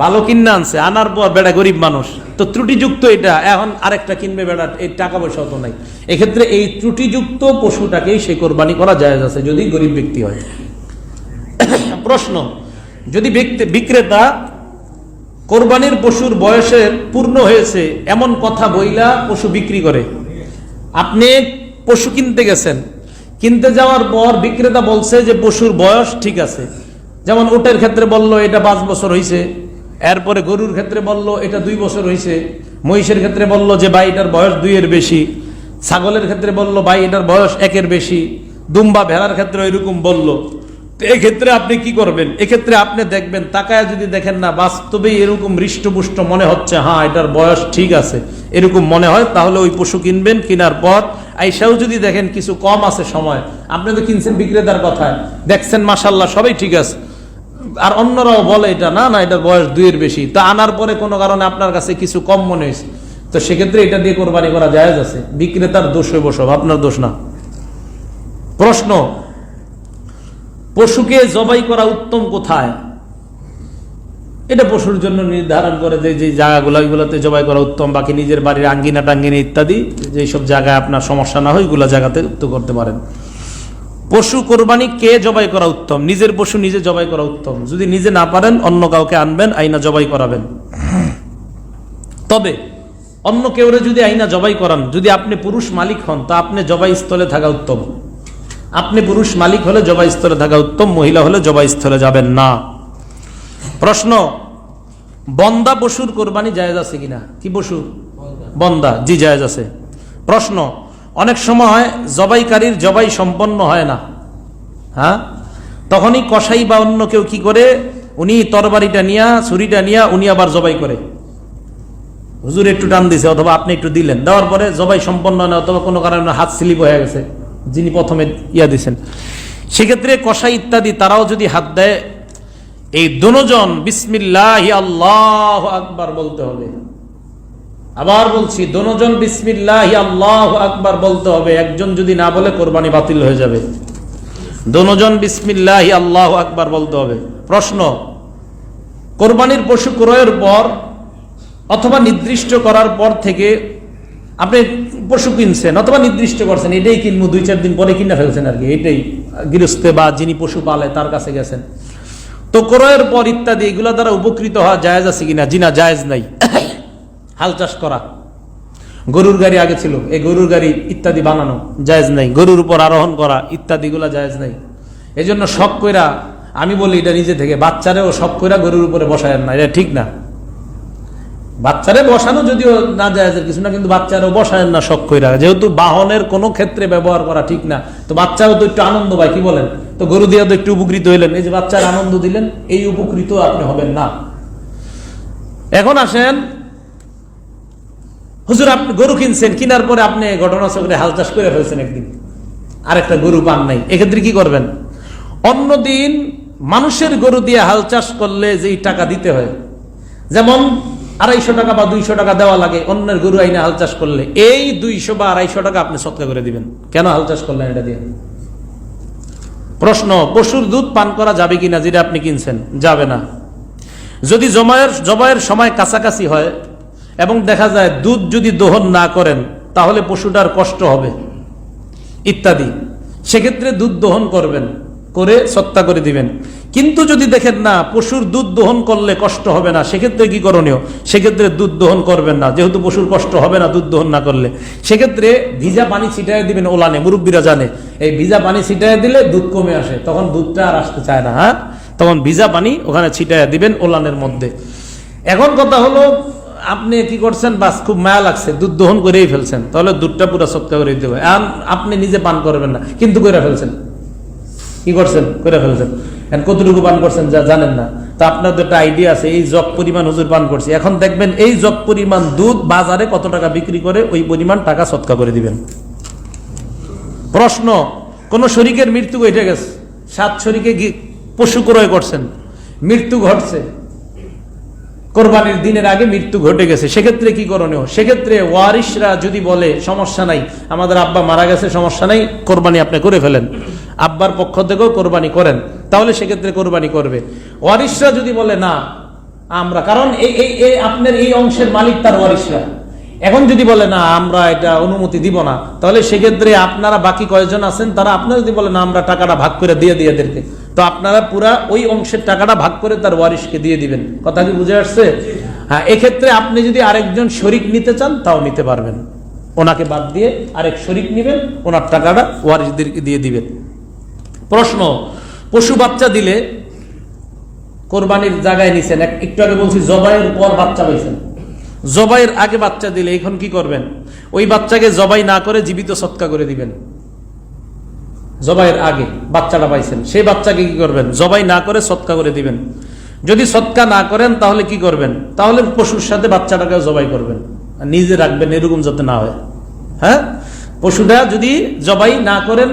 ভালো কিনা আনছে, আনার পর বেটা গরিব মানুষ, তো ত্রুটিযুক্ত এটা, এখন আরেকটা কিনবে বেটা, এই টাকা পয়সা তো নাই, এক্ষেত্রে এই ত্রুটিযুক্ত পশুটাকেই সে কোরবানি করা জায়েজ আছে যদি গরিব ব্যক্তি হয়। প্রশ্ন, যদি বিক্রেতা কোরবানির পশুর বয়সের পূর্ণ হয়েছে এমন কথা বইলা পশু বিক্রি করে, আপনি পশু কিনতে গেছেন, কিনতে যাওয়ার পর বিক্রেতা বলছে যে পশুর বয়স ঠিক আছে, যেমন উটের ক্ষেত্রে বলল এটা 5 বছর হয়েছে, এরপরে গরুর ক্ষেত্রে বলল এটা 2 বছর হয়েছে, মহিষের ক্ষেত্রে বলল যে ভাই এটার বয়স 2 এর বেশি, ছাগলের ক্ষেত্রে বলল ভাই এটার বয়স 1 এর বেশি, দুম্বা ভেড়ার ক্ষেত্রে এরকম বলল, তো এক্ষেত্রে আপনি কি করবেন? এক্ষেত্রে আপনি দেখবেন, তাকায় যদি দেখেন না বাস্তবেই এরকম হৃষ্টপুষ্ট মনে হচ্ছে, হ্যাঁ এটার বয়স ঠিক আছে, এরকম মনে হয়, তাহলে ওই পশু কিনবেন। কেনার পর আইসাও যদি দেখেন কিছু কম আছে সময়, আপনি তো কিনছেন বিক্রেতার কথায়, দেখছেন মাশাআল্লাহ সবাই ঠিক আছে, আর অন্যরাও বলে এটা না না এটার বয়স 2 এর বেশি, তো আনার পরে কোনো কারণে আপনার কাছে কিছু কম মনে হয়েছে, তো সেক্ষেত্রে এটা দিয়ে কোরবানি করা জায়েজ আছে। বিক্রেতার দোষ হইব সব, আপনার দোষ না। প্রশ্ন, পশুকে জবাই করা উত্তম কোথায়? এটা পশুর জন্য নির্ধারণ করে যে জায়গাগুলো, ওইগুলোতে জবাই করা উত্তম, বাকি নিজের বাড়ির আঙ্গিনা টাঙ্গিনা ইত্যাদি যেসব জায়গায় আপনার সমস্যা না হয় ওইগুলো জায়গাতে তো করতে পারেন। পশু কোরবানি কে জবাই করা উত্তম? নিজের পশু নিজে জবাই করা উত্তম, যদি নিজে না পারেন অন্য কাউকে আনবেন, আইনা জবাই করাবেন। তবে অন্য কেউরে যদি আইনা জবাই করান, যদি আপনি পুরুষ মালিক হন তা আপনি জবাই স্থলে থাকা উত্তম, আপনি পুরুষ মালিক হলে জবাই স্থলে থাকা উত্তম, মহিলা হলে জবাই স্থলে যাবেন না। প্রশ্ন, বন্দা পশুর কোরবানি জায়েজ আছে কিনা? কি পশু? বন্দা। জি জায়েজ আছে। প্রশ্ন, অনেক সময় জবাইকারীর জবাই সম্পন্ন হয় না, হ্যাঁ, তখনই কসাই বা অন্য কেউ কি করে, উনি তরবারিটা নিয়া ছুরিটা নিয়া উনি আবার জবাই করে, হুজুর একটু টান দিছে অথবা আপনি একটু দিলেন, দেওয়ার পরে জবাই সম্পন্ন হয় না, অথবা কোনো কারণে হাত স্লিপ হয়ে গেছে যিনি প্রথমে দিছেন, সেক্ষেত্রে কসাই ইত্যাদি তারাও যদি হাত দেয়, এই দুজন বিসমিল্লাহি আল্লাহু আকবার বলতে হবে। আবার বলছি, দুজন বিসমিল্লাহি আল্লাহু আকবার বলতে হবে, একজন যদি না বলে কোরবানি বাতিল হয়ে যাবে। দুজন বিসমিল্লাহি আল্লাহু আকবার বলতে হবে। প্রশ্ন, কোরবানির পশু ক্রয়ের পর অথবা নির্দিষ্ট করার পর থেকে আপনি পশু কিনছেন অথবা নির্দিষ্ট করছেন এটাই কিনবো, 2-4 দিন পরে কিনে ফেলছেন আর কি, এটাই গৃহস্থে বা যিনি পশু পালে তার কাছে গেছেন, তো ক্রয়ের পর ইত্যাদি এগুলা দ্বারা উপকৃত হওয়া জায়েজ আছে কিনা? জি না, জায়েজ নাই। হাল চাষ করা, গরুর গাড়ি আগে ছিল, এই গরুর গাড়ি ইত্যাদি বানানো জায়েজ নাই, গরুর উপর আরোহণ করা ইত্যাদি গুলা জায়েজ নাই। এই জন্য শখ কইরা, আমি বলি এটা নিজে থেকে, বাচ্চারেও শখ কইরা গরুর উপরে বসায় না, এটা ঠিক না। বাচ্চারে বসানো যদিও না জায়েজের কিছু না, কিন্তু বাচ্চারাও বসায় না শখ কইরা, যেহেতু বাহনের কোনো ক্ষেত্রে ব্যবহার করা ঠিক না, তো বাচ্চাও তো একটু আনন্দ পায়, কি বলেন? তো গরু দিয়ে তো একটু উপকৃত হইলেন, এই যে বাচ্চার আনন্দ দিলেন, এই উপকৃত আপনি হবেন না। এখন আসেন, হুজুর আপনি গরু কিনছেন, কিনার পরে আপনি ঘটনাচক্রে হাল চাষ করে ফেলছেন একদিন, আরেকটা গরু পান নাই, এক্ষেত্রে কি করবেন? অন্যদিন মানুষের গরু দিয়ে হাল চাষ করলে যেই টাকা দিতে হয়, যেমন 250 টাকা বা 200 টাকা দেওয়া লাগে অন্যের গরু আইনে হাল চাষ করলে, এই 200 বা 250 টাকা আপনি সদকা করে দিবেন। কেন হাল চাষ করলেন এটা দিয়ে? প্রশ্ন, পশুর দুধ পান করা যাবে কিনা যেটা আপনি কিনছেন? যাবে না। যদি জবাইয়ের সময় কাছাকাছি হয় এবং দেখা যায় দুধ যদি দহন না করেন তাহলে পশুটার কষ্ট হবে ইত্যাদি, সেক্ষেত্রে দুধ দহন করবেন, করে সত্তা করে দিবেন। কিন্তু যদি দেখেন না পশুর দুধ দহন করলে কষ্ট হবে না, সেক্ষেত্রে কি করণীয়? সেক্ষেত্রে দুধ দহন করবেন না, যেহেতু পশুর কষ্ট হবে না দুধ দহন না করলে। সেক্ষেত্রে ভিজা পানি ছিটাই দিবেন ওলানে, মুরব্বীরা জানে এই ভিজা পানি ছিটাই দিলে দুধ কমে আসে, তখন দুধটা আর আসতে চায় না। হ্যাঁ, তখন ভিজা পানি ওখানে ছিটাই দিবেন ওলানের মধ্যে। এখন কথা হলো আপনি কি করছেন, বাস খুব মায়া লাগছে, দুধ দহন করেই ফেলছেন, তাহলে দুধটা পুরো সৎকা করে দিতে হবে। আপনি নিজে পান করবেন না, কিন্তু করে ফেলছেন। কি করছেন? করে ফেলছেন। এখন কতটুকু পান করছেন যা জানেন না, তা আপনার তো একটা আইডিয়া আছে, এই জগ পরিমাণ হুজুর পান করছি। এখন দেখবেন এই জগ পরিমাণ দুধ বাজারে কত টাকা বিক্রি করে, ওই পরিমাণ টাকা সৎকা করে দিবেন। প্রশ্ন, কোন শরীকের মৃত্যু ঘটে গেছে, 7 শরীকে পশু ক্রয় করছেন, মৃত্যু ঘটছে, কোরবানির দিনের আগে মৃত্যু ঘটে গেছে, সেক্ষেত্রে কি করণীয়? সেক্ষেত্রে ওয়ারিশরা যদি বলে সমস্যা নাই, আমাদের আব্বা মারা গেছে, সমস্যা নাই, কোরবানি আপনি করে ফেলেন, আব্বার পক্ষ থেকেও কোরবানি করেন, তাহলে সেক্ষেত্রে কোরবানি করবে। ওয়ারিশরা যদি বলে না আমরা, কারণ এই আপনার এই অংশের মালিক তার ওয়ারিশরা, এখন যদি বলে না আমরা এটা অনুমতি দিব না, তাহলে সেক্ষেত্রে আপনারা বাকি কয়েকজন আছেন তারা, আপনারা যদি বলে না আমরা টাকাটা ভাগ করে দিয়ে এদেরকে, তো আপনারা পুরা ওই অংশের টাকাটা ভাগ করে তার ওয়ারিশকে দিয়ে দিবেন। কথা কি বুঝে আসছে? হ্যাঁ, এক্ষেত্রে আপনি যদি আরেকজন শরিক নিতে চান তাও নিতে পারবেন, ওনাকে বাদ দিয়ে আরেক শরিক নিবেন, ওনার টাকাটা ওয়ারিশদেরকে দিয়ে দিবেন। প্রশ্ন, পশু বাচ্চা দিলে কোরবানির জায়গায় নিছেন, একটু আগে বলছি জবাইয়ের পর বাচ্চা পাইছেন, জবাইয়ের আগে বাচ্চা দিলে এখন কি করবেন? ওই বাচ্চাকে জবাই না করে জীবিত সৎকা করে দিবেন। জবাইয়ের আগে বাচ্চাটা পাইছেন, সেই বাচ্চাকে কি করবেন? জবাই না করে সৎকা করে দিবেন। যদি সৎকা না করেন তাহলে কি করবেন? তাহলে পশুর সাথে বাচ্চাটাকে জবাই করবেন, নিজে রাখবেন, এরকম যাতে না হয়। হ্যাঁ, পশুটা যদি জবাই না করেন,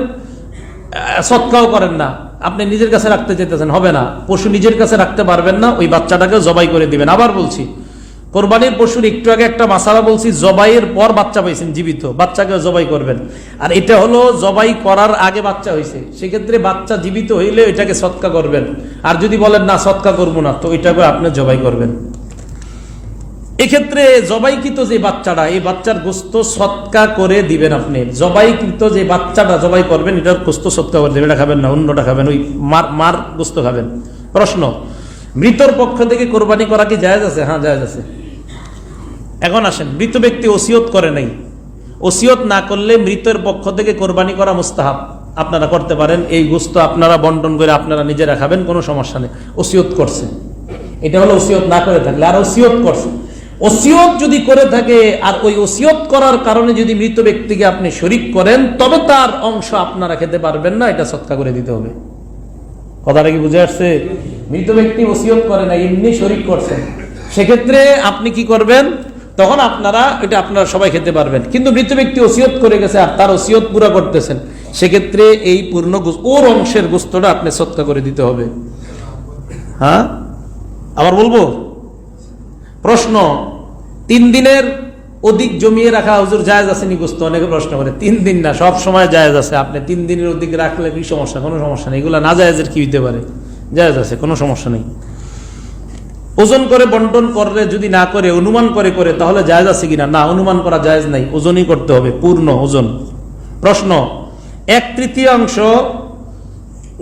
সৎকাও করেন না, আপনি নিজের কাছে রাখতে চাইতেছেন, হবে না, পশু নিজের কাছে রাখতে পারবেন না, ওই বাচ্চাটাকে জবাই করে দিবেন। আবার বলছি, কোরবানির পশুর একটু আগে একটা মাসালা বলছি, জবাইয়ের পর বাচ্চা পাইছেন জীবিত, বাচ্চাকে জবাই করবেন। আর এটা হলো জবাই করার আগে বাচ্চা হয়েছে, সেক্ষেত্রে বাচ্চা জীবিত হইলে এটাকে সৎকা করবেন। আর যদি বলেন না সৎকা করবো না, তো এটাকে আপনি জবাই করবেন। এক্ষেত্রে জবাইকৃত যে বাচ্চাটা, এই বাচ্চার গোস্ত সৎকা করে দিবেন আপনি। জবাইকৃত যে বাচ্চাটা জবাই করবেন, এটার গোস্ত সৎকা করে দেবেন, এটা খাবেন না, অন্যটা খাবেন, ওই মার গোস্ত খাবেন। প্রশ্ন, মৃতর পক্ষ থেকে কোরবানি করা কি জায়েজ আছে? হ্যাঁ, জায়েজ আছে। এখন আসেন, মৃত ব্যক্তি ওসিয়ত করে নাই, ওসিয়ত না করলে মৃতের পক্ষ থেকে কোরবানি করা মুস্তাহাব, আপনারা করতে পারেন। এই গোস্ত আপনারা বন্টন করে আপনারা নিজেরা খাবেন, কোনো সমস্যা নেই। ওসিয়ত করছে, এটা হলো ওসিয়ত না করে থাকলে। আর ওসিয়ত করছে, ওসিয়ত যদি করে থাকে আর ওই ওসিয়ত করার কারণে যদি মৃত ব্যক্তিকে আপনি শরিক করেন, তবে তার অংশ আপনারা খেতে পারবেন না, এটা সৎকা করে দিতে হবে। কথাটা কি বুঝে আসছে? মৃত ব্যক্তি ওসিয়ত করে না, এমনি শরিক করছেন, সেক্ষেত্রে আপনি কি করবেন? তখন আপনারা সবাই খেতে পারবেন। কিন্তু মৃত ব্যক্তি ওসিয়ত করে গেছে আর তার ওসিয়ত পুরো করতেছেন, সেক্ষেত্রে এই পূর্ণ ওর অংশের গোস্তটা আপনি সৎকা করে দিতে হবে। হ্যাঁ, আবার বলবো। প্রশ্ন, 3 দিনের অধিক জমিয়ে রাখা হুজুর জায়েজ আছে নি গোস্ত? অনেকে প্রশ্ন করে। 3 দিন না, সব সময় জায়েজ আছে। আপনি 3 দিনের অধিক রাখলে কি সমস্যা? কোনো সমস্যা নেই, এগুলা না জায়েজের কি হইতে পারে? জায়েজ আছে, কোনো সমস্যা নেই। ওজন করে বন্টন করলে যদি না করে অনুমান করে করে, তাহলে জায়েজ আছে কিনা? না, অনুমান করা জায়েজ নাই, ওজনই করতে হবে, পূর্ণ ওজন। প্রশ্ন, 1/3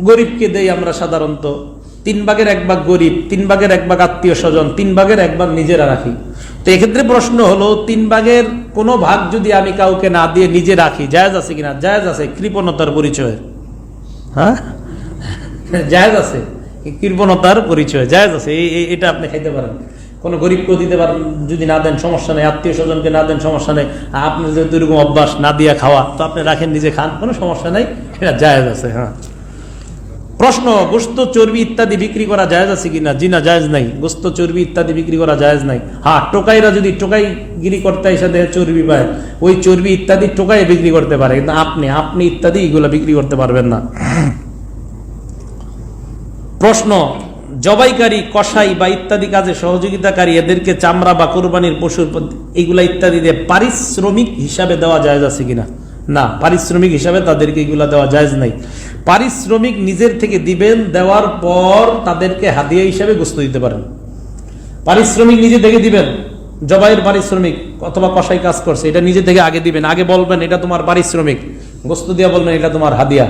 গরিবকে দেই আমরা সাধারণত, 3 ভাগের 1 ভাগ গরিব, 3 ভাগের 1 ভাগ আত্মীয় স্বজন, 3 ভাগের 1 ভাগ নিজেরা রাখি। তো এক্ষেত্রে প্রশ্ন হলো, 3 ভাগের কোনো ভাগ যদি আমি কাউকে না দিয়ে নিজে রাখি, জায়েজ আছে কিনা? জায়েজ আছে, কৃপণতার পরিচয়। হ্যাঁ, জায়েজ আছে, কৃপণতার পরিচয়, জায়েজ আছে, এটা আপনি খাইতে পারেন। কোনো গরিবকে দিতে পারেন, যদি না দেন সমস্যা নেই, আত্মীয় স্বজনকে না দেন সমস্যা নেই, আপনার যেহেতু এরকম অভ্যাস না দিয়া খাওয়া, তো আপনি রাখেন, নিজে খান, কোনো সমস্যা নেই, এটা জায়েজ আছে। হ্যাঁ, প্রশ্ন, গোশত চর্বি ইত্যাদি বিক্রি করা জায়েজ আছে কিনা? জি না, জায়েজ নাই। গোশত চর্বি ইত্যাদি বিক্রি করা জায়েজ নাই। হ্যাঁ, টোকাইরা যদি টোকাইগিরি করতে এসে দেহে চর্বি পায়, ওই চর্বি ইত্যাদি টোকাই বিক্রি করতে পারে, কিন্তু আপনি ইত্যাদি এগুলা বিক্রি করতে পারবেন না। প্রশ্ন, জবাইকারী, কসাই বা ইত্যাদি কাজে সহযোগিতাকারী এদেরকে চামড়া বা কোরবানির পশুর এগুলা ইত্যাদি দিয়ে পারিশ্রমিক হিসাবে দেওয়া জায়েজ আছে কিনা? না, পারিশ্রমিক হিসাবে তাদেরকে এগুলা দেওয়া জায়েজ নাই। পারিশ্রমিক নিজের থেকে দিবেন, দেওয়ার পর তাদেরকে হাদিয়া হিসাবে গোশত দিতে পারেন। পারিশ্রমিক নিজে থেকে দিবেন, জবাইয়ের পারিশ্রমিক অথবা কসাই কাজ করছে, এটা নিজে থেকে আগে দিবেন, আগে বলবেন এটা তোমার পারিশ্রমিক, গোশত দিয়া বলবেন এটা তোমার হাদিয়া,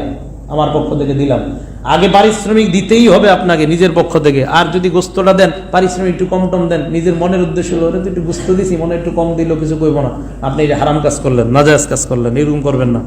আমার পক্ষ থেকে দিলাম। আগে পারিশ্রমিক দিতেই হবে আপনাকে নিজের পক্ষ থেকে। আর যদি গোশতটা দেন, পারিশ্রমিক একটু কম টম দেন, নিজের মনের উদ্দেশ্য হলো ওরা তো একটু গোশত দিছি, মনে একটু কম দিল, কিছু কইব না, আপনি এটা হারাম কাজ করলেন, নাজায়েজ কাজ করলেন, এরকম করবেন না।